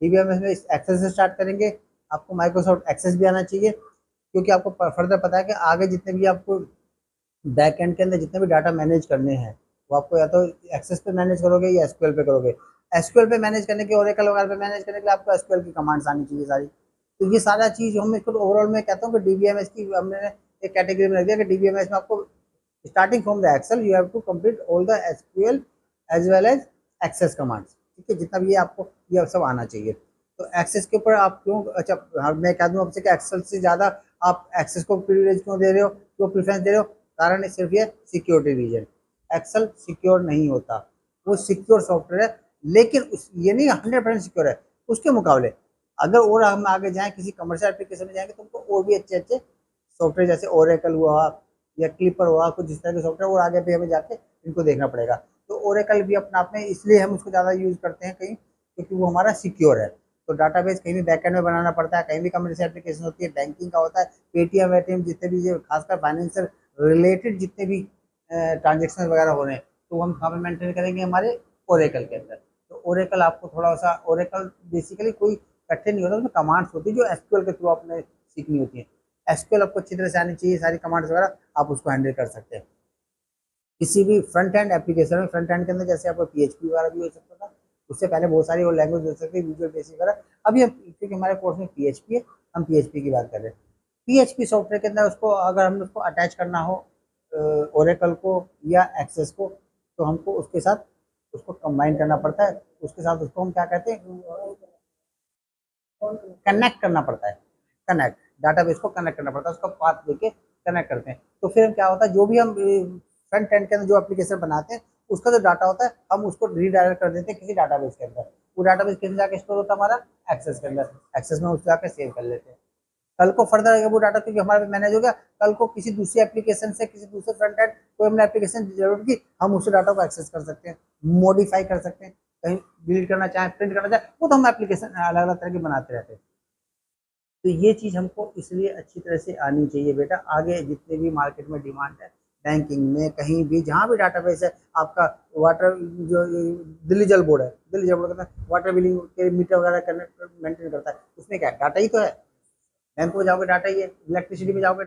DBMS में Excel से start करेंगे, आपको माइक्रोसॉफ्ट एक्सेस भी आना चाहिए, क्योंकि आपको फर्दर पता है कि आगे जितने भी आपको बैक एंड के अंदर जितने भी डाटा मैनेज करने हैं वो आपको या तो एक्सेस पे मैनेज करोगे या एसक्यूएल पे करोगे। एसक्यूएल पे मैनेज करने के, ओरेकल वगैरह पे मैनेज करने के लिए आपको एसक्यूएल की कमांड्स आनी चाहिए सारी। तो ये सारा चीज़ हम इसको ओवरऑल में कहता हूँ कि डीबीएमएस की हमने एक कैटेगरी में रख दिया कि डीबीएमएस में आपको starting from the Excel you have to complete all the SQL as well as Access commands. ठीक है, जितना भी ये आपको ये सब आना चाहिए। तो एक्सेस के ऊपर आप क्यों, अच्छा मैं कह दूं आपसे कि एक्सेल से ज़्यादा आप एक्सेस को प्रिविलेज क्यों दे रहे हो, क्यों प्रेफरेंस दे रहे हो? कारण सिर्फ ये सिक्योरिटी रीजन। एक्सेल सिक्योर नहीं होता, वो सिक्योर सॉफ्टवेयर है, लेकिन ये नहीं 100% सिक्योर है। उसके मुकाबले अगर और हम आगे जाएं किसी कमर्शियल एप्लीकेशन में जाएंगे तो हमको और भी अच्छे अच्छे सॉफ्टवेयर जैसे ओरेकल हुआ या क्लिपर हुआ, कुछ जिस तरह के सॉफ्टवेयर और आगे भी हमें जाके इनको देखना पड़ेगा। तो ओरेकल भी अपने आप में इसलिए हम उसको ज़्यादा यूज़ करते हैं कहीं, क्योंकि वो हमारा सिक्योर है। तो डाटाबेस कहीं भी बैकएंड में बनाना पड़ता है, कहीं भी कमर्शियल एप्लीकेशन होती है, बैंकिंग का होता है, पेटीएम वेटीएम जितने भी खासकर फाइनेंशियल रिलेटेड जितने भी ट्रांजेक्शन वगैरह हो रहे हैं तो हम कहाँ पे मेंटेन करेंगे? हमारे ओरेकल के अंदर। तो ओरेकल आपको थोड़ा सा, ओरेकल बेसिकली कोई कठिन नहीं होता, उसमें कमांड्स होती है जो एसक्यूएल के थ्रू आपने सीखनी होती है। एसक्यूएल आपको अच्छी तरह से आनी चाहिए, सारी कमांड्स वगैरह आप उसको हैंडल कर सकते हैं। किसी भी फ्रंट एंड एप्लीकेशन में, फ्रंट एंड के अंदर जैसे आपको पीएचपी वगैरह भी हो सकता था, उससे पहले बहुत सारी और लैंग्वेज हो सकती है, विजुअल बेसिक वगैरह। अभी हम, क्योंकि हमारे कोर्स में पीएचपी है, हम पीएचपी की बात कर रहे हैं। पीएचपी सॉफ्टवेयर के अंदर उसको अगर हमें उसको अटैच करना हो ओरेकल को या एक्सेस को, तो हमको उसके साथ उसको कंबाइन करना पड़ता है। उसके साथ उसको हम क्या कहते हैं, कनेक्ट करना पड़ता है। कनेक्ट, डाटाबेस को कनेक्ट करना पड़ता है, उसका पाथ लेके कनेक्ट करते हैं। तो फिर क्या होता है, जो भी हम फ्रंट एंड के अंदर जो एप्लीकेशन बनाते हैं उसका जो डाटा होता है हम उसको रीडायरेक्ट कर देते हैं किसी डाटाबेस के अंदर। वो डाटाबेस किस जाके स्टोर होता है? हमारा एक्सेस के अंदर। एक्सेस में उसको जाकर सेव कर लेते हैं। कल को फर्दर अगर वो डाटा क्योंकि हमारे मैनेज हो गया, कल को किसी दूसरी एप्लीकेशन से, किसी दूसरे फ्रंट एंड कोई हमने एप्लीकेशन जरूरत की, हम उस डाटा को एक्सेस कर सकते हैं, मॉडिफाई कर सकते हैं, कहीं डिलीट करना चाहें, प्रिंट करना चाहें, वो तो हम एप्लीकेशन अलग अलग तरह के बनाते रहते हैं। तो ये चीज़ हमको इसलिए अच्छी तरह से आनी चाहिए बेटा। आगे जितने भी मार्केट में डिमांड है, बैंकिंग में, कहीं भी जहाँ भी डाटाबेस है आपका, वाटर जो दिल्ली जल बोर्ड है, दिल्ली जल बोर्ड का वाटर बिलिंग के मीटर वगैरह करने मेंटेन करता है, उसमें क्या डाटा ही तो है। बैंक में जाओगे डाटा ही है, इलेक्ट्रिसिटी में जाओगे